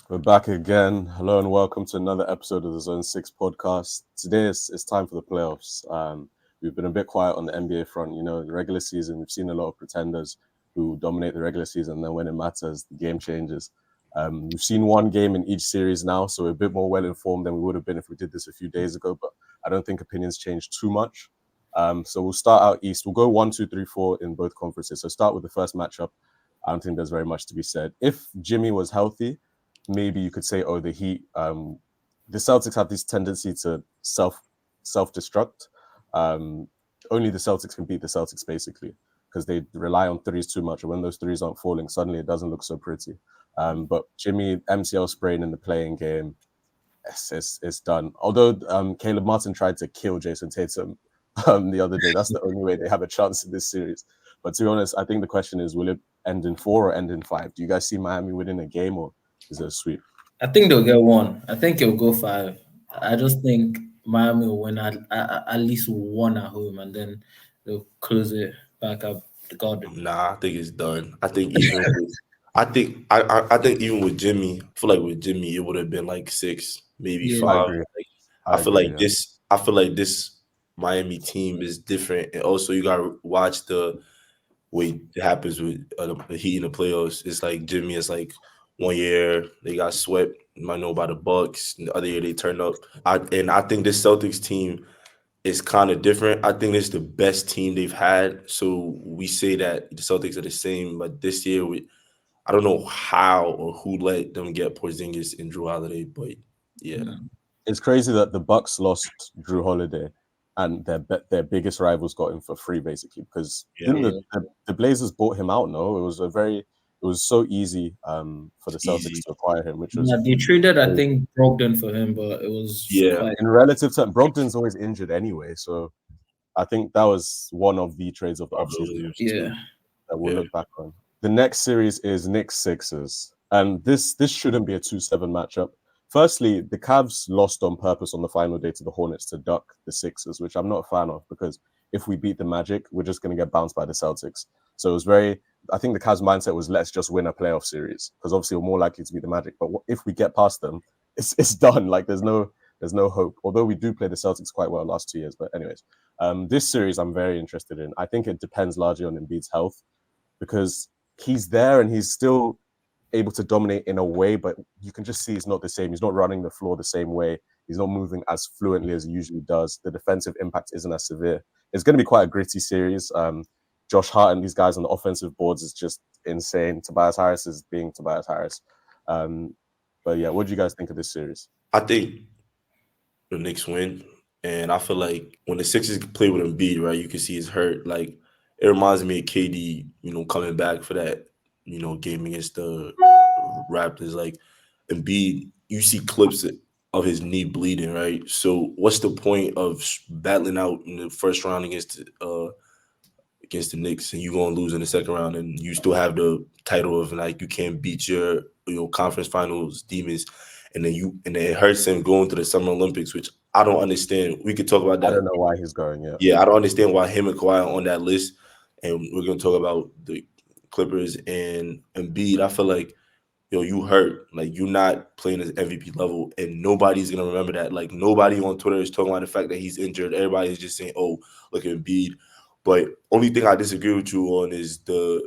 We're back again. Hello and welcome to another episode of the Zone 6 podcast. Today it's time for the playoffs. We've been a bit quiet on the NBA front. You know, the regular season, we've seen a lot of pretenders who dominate the regular season. And then when it matters, the game changes. We've seen one game in each series now, so we're a bit more well-informed than we would have been if we did this a few days ago. But I don't think opinions changed too much. So we'll start out east. We'll go 1, 2, 3, 4 in both conferences. So start with the first matchup. I don't think there's very much to be said. If Jimmy was healthy, maybe you could say, oh, the Heat. The Celtics have this tendency to self-destruct. Only the Celtics can beat the Celtics, basically, because they rely on threes too much. And when those threes aren't falling, suddenly it doesn't look so pretty. But Jimmy, MCL sprain in the playing game, it's done. Although Caleb Martin tried to kill Jason Tatum the other day. That's the only way they have a chance in this series. But to be honest, I think the question is, will it end in 4 or end in 5? Do you guys see Miami winning a game, or is it a sweep? I think they'll get one. I think it'll go five. I just think Miami will win at least one at home, and then they'll close it back up the garden. Nah, I think it's done. I think even with Jimmy, I feel like with Jimmy it would have been like 6, maybe Yeah. I 5. agree. Like, I agree. Yeah. I feel like this Miami team is different, and also you gotta watch the way it happens with the Heat in the playoffs. It's like Jimmy is like 1 year they got swept, you might know by the Bucks, and the other year they turned up. I think this Celtics team is kind of different. I think it's the best team they've had. So we say that the Celtics are the same, but this year I don't know how or who let them get Porzingis and Drew Holiday, but yeah. It's crazy that the Bucks lost Drew Holiday, and their biggest rivals got him for free, basically, because Yeah. didn't the Blazers bought him out? No, it was so easy for the Celtics Easy. to acquire him, which was Yeah, they traded, I think, Brogdon for him, but it was Yeah. quite. in relative terms. Brogdon's always injured anyway, so I think that was one of the trades of the offseason Probably. Yeah. that we'll Yeah. look back on. The next series is Knicks Sixers, and this shouldn't be a 2-7 matchup. Firstly, the Cavs lost on purpose on the final day to the Hornets to duck the Sixers, which I'm not a fan of, because if we beat the Magic, we're just going to get bounced by the Celtics. So it was very. I think the Cavs' mindset was, let's just win a playoff series, because obviously we're more likely to beat the Magic. But if we get past them, it's done. Like there's no hope. Although we do play the Celtics quite well last 2 years, but anyways, this series I'm very interested in. I think it depends largely on Embiid's health, because he's there and he's still able to dominate in a way, but you can just see he's not the same. He's not running the floor the same way. He's not moving as fluently as he usually does. The defensive impact isn't as severe. It's going to be quite a gritty series. Josh Hart and these guys on the offensive boards is just insane. Tobias Harris is being Tobias Harris. But yeah, what do you guys think of this series? I think the Knicks win. And I feel like when the Sixers play with Embiid, right, you can see he's hurt. Like it reminds me of KD, coming back for that, game against the Raptors. Like Embiid, you see clips of his knee bleeding, right? So what's the point of battling out in the first round against the Knicks, and you gonna lose in the second round, and you still have the title of like you can't beat your conference finals demons, and then it hurts him going to the Summer Olympics, which I don't understand. We could talk about I don't that. know why he's going. Yeah, Yeah, I don't understand why him and Kawhi are on that list, and we're gonna talk about the Clippers and Embiid. I feel like you hurt, like you're not playing as MVP level, and nobody's gonna remember that. Like nobody on Twitter is talking about the fact that he's injured. Everybody is just saying, "Oh, look at Embiid." But only thing I disagree with you on is the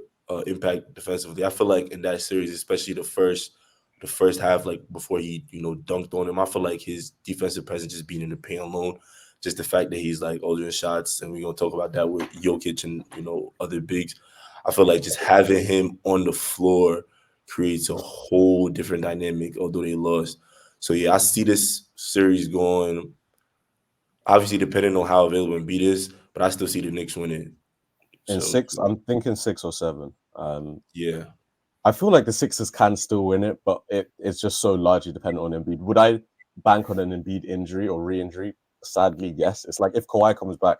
impact defensively. I feel like in that series, especially the first half, like before he dunked on him, I feel like his defensive presence just being in the paint alone, just the fact that he's like ordering shots, and we're gonna talk about that with Jokic and other bigs. I feel like just having him on the floor creates a whole different dynamic, although they lost. So yeah, I see this series going, obviously depending on how available Embiid is, but I still see the Knicks winning. in So 6, I'm thinking 6 or 7. yeah. I feel like the Sixers can still win it, but it's just so largely dependent on Embiid. Would I bank on an Embiid injury or re-injury? Sadly, yes. It's like if Kawhi comes back,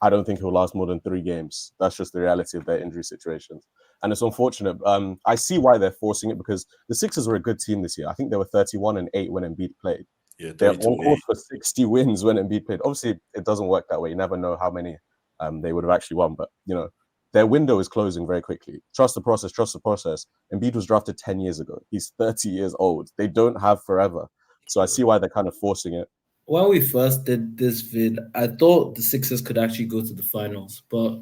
I don't think he'll last more than 3 games. That's just the reality of their injury situations. And it's unfortunate. I see why they're forcing it, because the Sixers were a good team this year. I think they were 31-8 when Embiid played. Yeah, They're 32 on and course 8. for 60 wins when Embiid played. Obviously, it doesn't work that way. You never know how many they would have actually won. But, their window is closing very quickly. Trust the process, trust the process. Embiid was drafted 10 years ago. He's 30 years old. They don't have forever. So I see why they're kind of forcing it. When we first did this vid, I thought the Sixers could actually go to the finals, but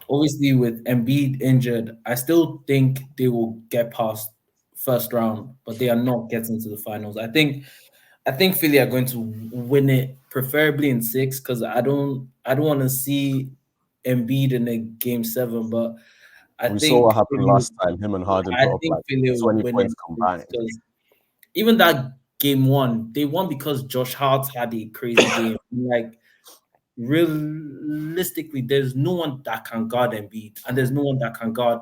obviously with Embiid injured, I still think they will get past first round, but they are not getting to the finals. I think Philly are going to win it, preferably in 6, because I don't want to see Embiid in a game 7, but We saw what happened last time. Him and Harden I put up think like Philly will 20 win points it combined. because even that game 1, they won because Josh Hart had a crazy game. Like, realistically, there's no one that can guard Embiid, and there's no one that can guard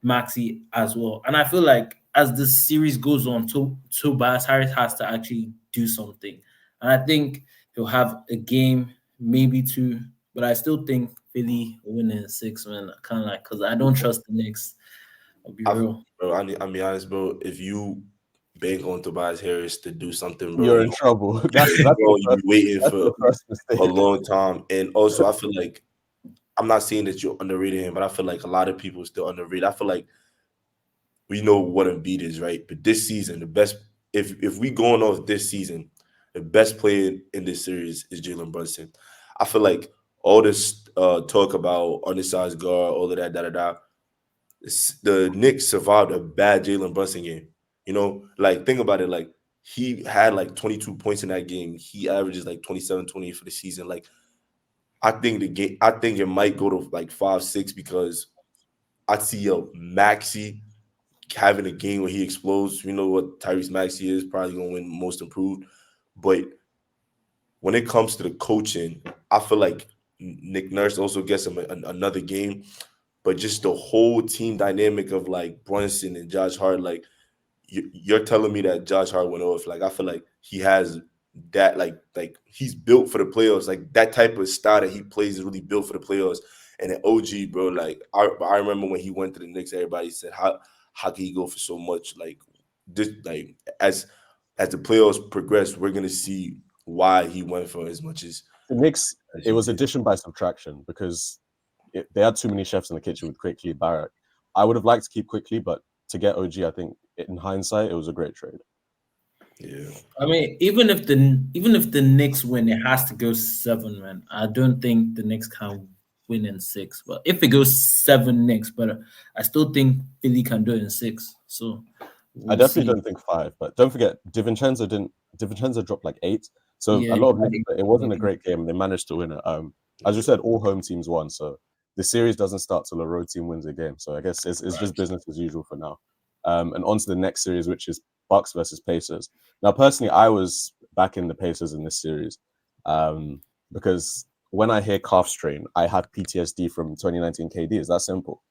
Maxi as well. And I feel like as the series goes on, Tobias Harris has to actually do something. And I think he'll have a game, maybe 2, but I still think Philly winning 6, man. Kind of like, because I don't trust the Knicks. I'll be real. Bro, I'm be honest, bro. If you bank on Tobias Harris to do something, bro, You're in trouble. That's bro, the you be waiting that's for the first mistake. a long time. And also, I feel like I'm not saying that you're underrated him, but I feel like a lot of people still underrated. I feel like we know what Embiid is, right? But this season, the best if we going off this season, the best player in this series is Jalen Brunson. I feel like all this talk about undersized guard, all of that, the Knicks survived a bad Jalen Brunson game. You know, like think about it. Like he had like 22 points in that game. He averages like 27, 28 for the season. Like I think it might go to like 5-6 because I see a Maxi having a game where he explodes. You know what Tyrese Maxey is, probably gonna win most improved. But when it comes to the coaching, I feel like Nick Nurse also gets him another game. But just the whole team dynamic of like Brunson and Josh Hart, like you're telling me that Josh Hart went off. Like I feel like he has that like he's built for the playoffs. Like that type of style that he plays is really built for the playoffs. And then OG, bro, like I remember when he went to the Knicks, everybody said how can he go for so much? Like this, like as the playoffs progress, we're gonna see why he went for as much as The Knicks, as it he was did. addition by subtraction because they had too many chefs in the kitchen with Quickly, Barrett. I would have liked to keep Quickly, but to get OG, I think in hindsight, it was a great trade. Yeah. I mean, even if the Knicks win, it has to go 7, man. I don't think the Knicks can win in 6. But if it goes 7 Knicks, but I still think Philly can do it in 6. So I we'll definitely see. don't think 5, but don't forget, DiVincenzo dropped like 8. So Yeah, a lot of Knicks, it wasn't a great game. They managed to win it. As you said, all home teams won. So the series doesn't start till a road team wins a game. So I guess it's just business as usual for now. And on to the next series, which is Bucks versus Pacers. Now, personally, I was backing the Pacers in this series because when I hear calf strain, I have PTSD from 2019 KD. It's that simple.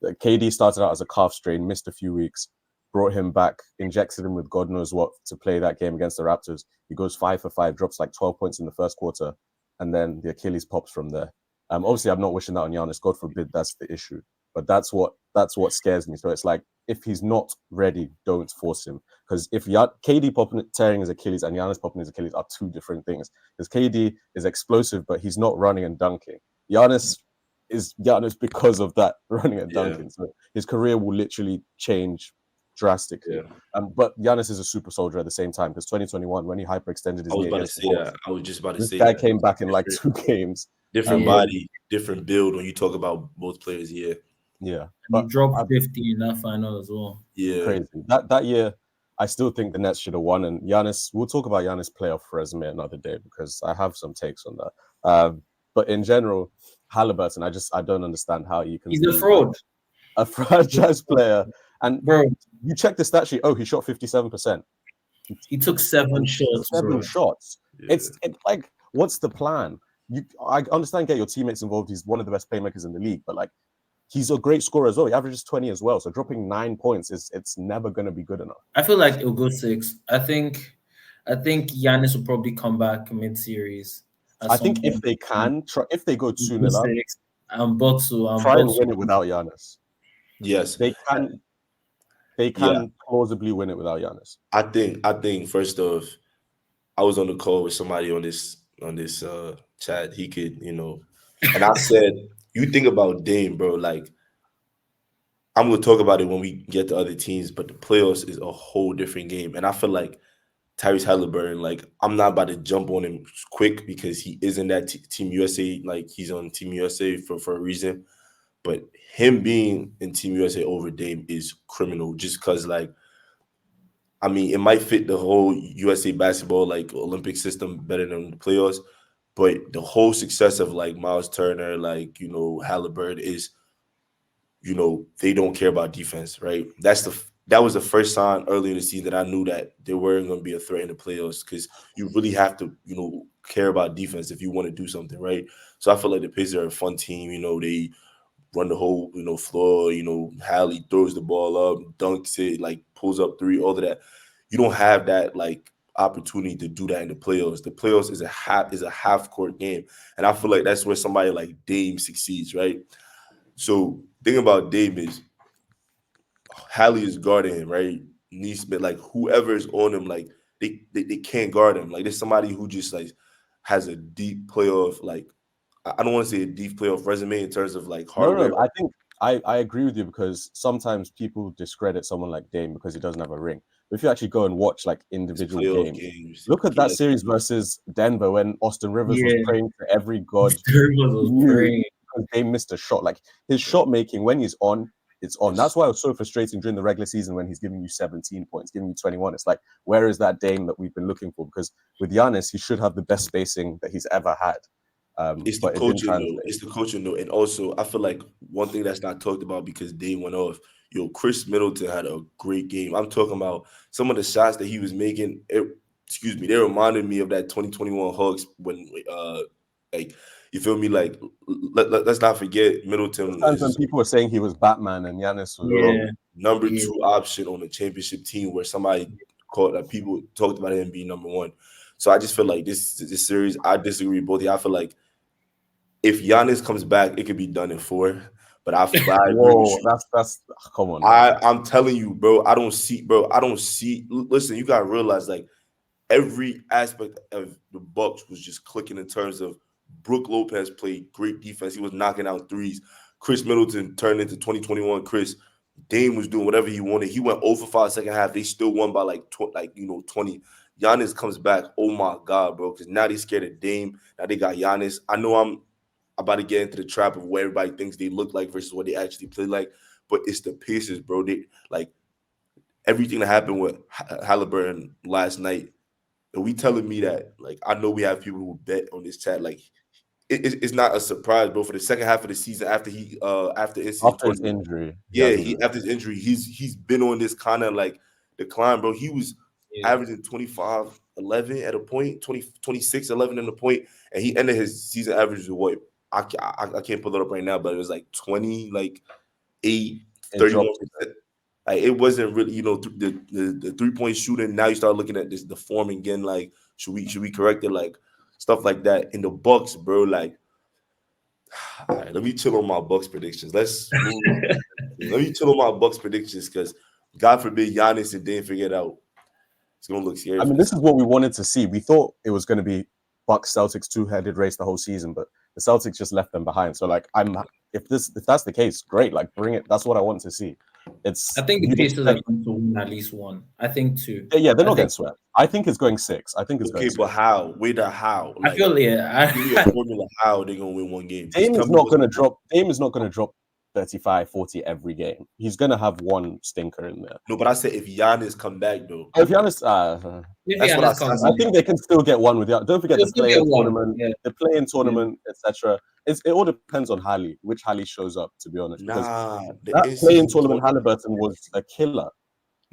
KD started out as a calf strain, missed a few weeks, brought him back, injected him with God knows what to play that game against the Raptors. He goes 5 for 5, drops like 12 points in the first quarter, and then the Achilles pops from there. Obviously, I'm not wishing that on Giannis. God forbid that's the issue. But that's what scares me. So it's like if he's not ready, don't force him. Because if KD tearing his Achilles and Giannis popping his Achilles are two different things. Because KD is explosive, but he's not running and dunking. Giannis is Giannis because of that running and dunking. So his career will literally change drastically. Yeah. But Giannis is a super soldier at the same time because 2021, when he hyperextended his I was knee about to against the say Hawks, that. I was just about to this say guy that. came back in like 2 games. Different Yeah. body, different build when you talk about both players. Yeah. Yeah. And he But dropped 50 in that final as well. Yeah. crazy. That year, I still think the Nets should have won. And Giannis, we'll talk about Giannis' playoff resume another day because I have some takes on that. But in general, Halliburton, I don't understand how you can He's be a fraud. a franchise player. And Bro, you check the stat sheet. Oh, he shot 57%. he took 7 shots, bro. 7 shots. Yeah. It's like, what's the plan? I understand get your teammates involved. He's one of the best playmakers in the league, but like he's a great scorer as well. He averages 20 as well. So dropping 9 points it's never going to be good enough. I feel like it'll go 6. I think Giannis will probably come back mid-series. I think if they can, if they go 2-0 up, and Bucks try and win it without Giannis. Yes. They can plausibly win it without Giannis. I think first off, I was on the call with somebody on this chat. He could, and I said, you think about Dame, bro, like I'm going to talk about it when we get to other teams, but the playoffs is a whole different game. And I feel like Tyrese Halliburton, like, I'm not about to jump on him quick because he isn't that Team USA. Like, he's on Team USA for a reason. But him being in Team USA over Dame is criminal just because, like, I mean, it might fit the whole USA basketball, like, Olympic system better than the playoffs. But the whole success of, like, Miles Turner, like, Halliburton is, they don't care about defense, right? That was the first sign earlier in the season that I knew that they weren't going to be a threat in the playoffs because you really have to, care about defense if you want to do something, right? So I feel like the Pacers are a fun team. They run the whole, floor. Hallie throws the ball up, dunks it, like pulls up three, all of that. You don't have that like opportunity to do that in the playoffs. The playoffs is a half court game, and I feel like that's where somebody like Dame succeeds, right? So thing about Dame is Hallie is guarding him, right? Neesmith, like whoever is on him, like they can't guard him. Like there's somebody who just like has a deep playoff, like I don't want to say a deep playoff resume in terms of like hardware. No, I think I agree with you because sometimes people discredit someone like Dame because he doesn't have a ring. But if you actually go and watch like It's individual playoff games, games. look at He that has series versus Denver when Austin Rivers was Yeah, praying to every god Derrick he was knew praying. because Dame missed a shot. Like his shot making when he's on, it's on. That's why it was so frustrating during the regular season when he's giving you 17 points, giving you 21. It's like, where is that Dame that we've been looking for? Because with Giannis, he should have the best spacing that he's ever had. It's the But it didn't coaching though. translate. It's the coaching though. And also I feel like one thing that's not talked about because they went off. Chris Middleton had a great game. I'm talking about some of the shots that he was making. Excuse me, they reminded me of that 2021 Hawks when like you feel me? Like let's not forget Those Middleton times when is people were saying he was Batman and Giannis was Yeah, number yeah. two option on the championship team where somebody called people talked about him being number one. So I just feel like this series, I disagree with both of you. I feel like if Giannis comes back, it could be done in 4. But I agree with whoa. you. That's come on now. I'm telling you, bro. I don't see, bro. I don't see. Listen, you gotta realize, like every aspect of the Bucks was just clicking in terms of Brook Lopez played great defense. He was knocking out threes. Chris Middleton turned into 2021 Chris. Dame was doing whatever he wanted. He went 0 for 5 second half. They still won by like 20. Giannis comes back. Oh my god, bro! Because now they scared of Dame. Now they got Giannis. I know I'm about to get into the trap of what everybody thinks they look like versus what they actually play like. But it's the Pacers, bro. They like everything that happened with Halliburton last night. And we telling me that, like, I know we have people who bet on this chat. Like, it's not a surprise, bro. For the second half of the season, after in-season After his tournament, injury, he yeah, hasn't he been. after his injury, he's been on this kind of like decline, bro. He was Yeah. averaging 25-11 at a point, 26-11 in the point, and he ended his season average with what I can't pull it up right now, but it was like 20, like 8, It 31%. dropped. Like it wasn't really, the 3-point shooting. Now you start looking at the form again. Like, should we correct it? Like stuff like that. In the Bucks, bro. Like, all right, let me chill on my Bucks predictions. Let's move. Let me chill on my Bucks predictions because God forbid Giannis and didn't figure it out. It's gonna look scary I for mean, this. this is what we wanted to see. We thought it was going to be Bucks Celtics two-headed race the whole season, but the Celtics just left them behind. So, like, if that's the case, great. Like, bring it. That's what I want to see. I It's think the you Pacers are expect. going to win at least one. I think two. Yeah, they're I not getting think. swept. I think it's going 6. I think it's going Okay, but 6. how? Wait, how? I Like, feel yeah. give me a formula how they're gonna win one game. Just Dame tell is me not what's going to gonna happen. drop. Dame is not going to drop 35, 40 every game. He's going to have one stinker in there. No, but I said if Giannis come back though, If Giannis, If that's what I Giannis said. comes I back, think they can still get one with Giannis. Don't forget they'll the still get play-in one. tournament, Yeah, yeah, etc. It all depends on Halley, which Halley shows up. To be honest, because Nah, the that play-in in-season tournament tournament. Halliburton was a killer.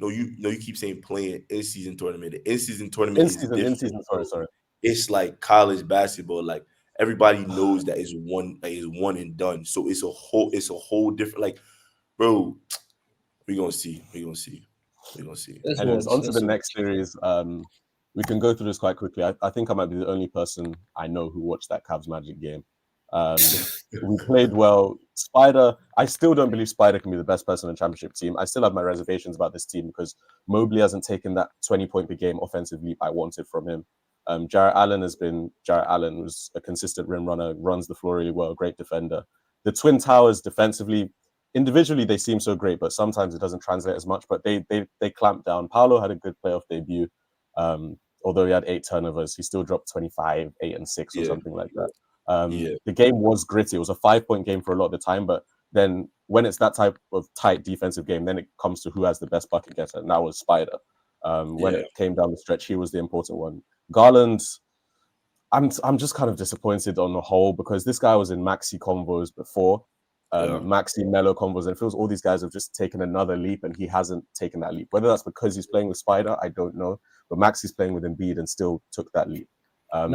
No, you keep saying playing in-season tournament. The in-season tournament In is season, in different, season. bro. Sorry. It's like college basketball. Like everybody knows that is one and done. So it's a whole different. Like, bro, we gonna see. We gonna see. We gonna see. let's Anyways, watch. on to the Let's next watch. series. We can go through this quite quickly. I think I might be the only person I know who watched that Cavs Magic game. We played well. Spider, I still don't believe Spider can be the best person in the championship team. I still have my reservations about this team because Mobley hasn't taken that 20-point per game offensive leap I wanted from him. Jarrett Allen has been Jarrett Allen, was a consistent rim runner, runs the floor really well, great defender. The Twin Towers defensively, individually they seem so great, but sometimes it doesn't translate as much. But they clamped down. Paolo had a good playoff debut. Although he had 8 turnovers, he still dropped 25, 8 and 6 or something like that. The game was gritty. It was a 5-point game for a lot of the time, but then when it's that type of tight defensive game, then it comes to who has the best bucket getter, and that was Spider. When it came down the stretch, he was the important one. Garland, I'm just kind of disappointed on the whole because this guy was in maxi convos before, maxi mellow convos, and it feels all these guys have just taken another leap, and he hasn't taken that leap. Whether that's because he's playing with Spider, I don't know, but Maxi's playing with Embiid and still took that leap. But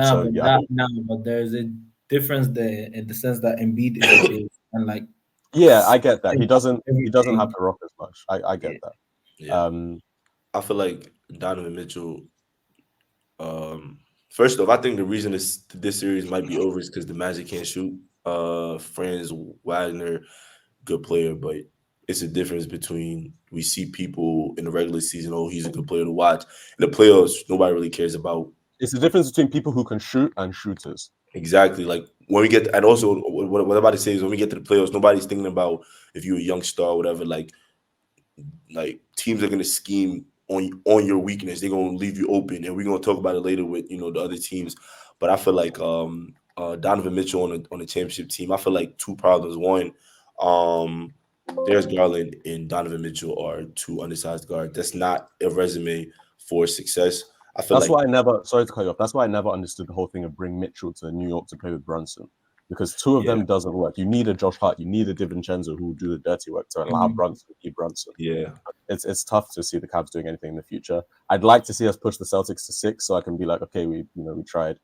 there's a difference there in the sense that Embiid is a big and like. Yeah, I get that. He doesn't have to rock as much. I get that. Yeah. I feel like Donovan Mitchell. First off, I think the reason this series might be over is because the Magic can't shoot. Franz Wagner, good player, but it's a difference between we see people in the regular season, oh, he's a good player to watch. In the playoffs, nobody really cares about. It's the difference between people who can shoot and shooters. Exactly. Like when we get, and also what I'm about to say is when we get to the playoffs, nobody's thinking about if you're a young star or whatever. Like teams are gonna scheme on your weakness. They're gonna leave you open, and we're gonna talk about it later with the other teams. But I feel like Donovan Mitchell on the championship team. I feel like 2 problems. One, Darius Garland and Donovan Mitchell are 2 undersized guards. That's not a resume for success. I feel that's why I never. Sorry to cut you off. That's why I never understood the whole thing of bring Mitchell to New York to play with Brunson, because 2 of them doesn't work. You need a Josh Hart. You need a DiVincenzo who will do the dirty work to allow Brunson to keep Brunson. Yeah, it's tough to see the Cavs doing anything in the future. I'd like to see us push the Celtics to 6, so I can be like, okay, we tried.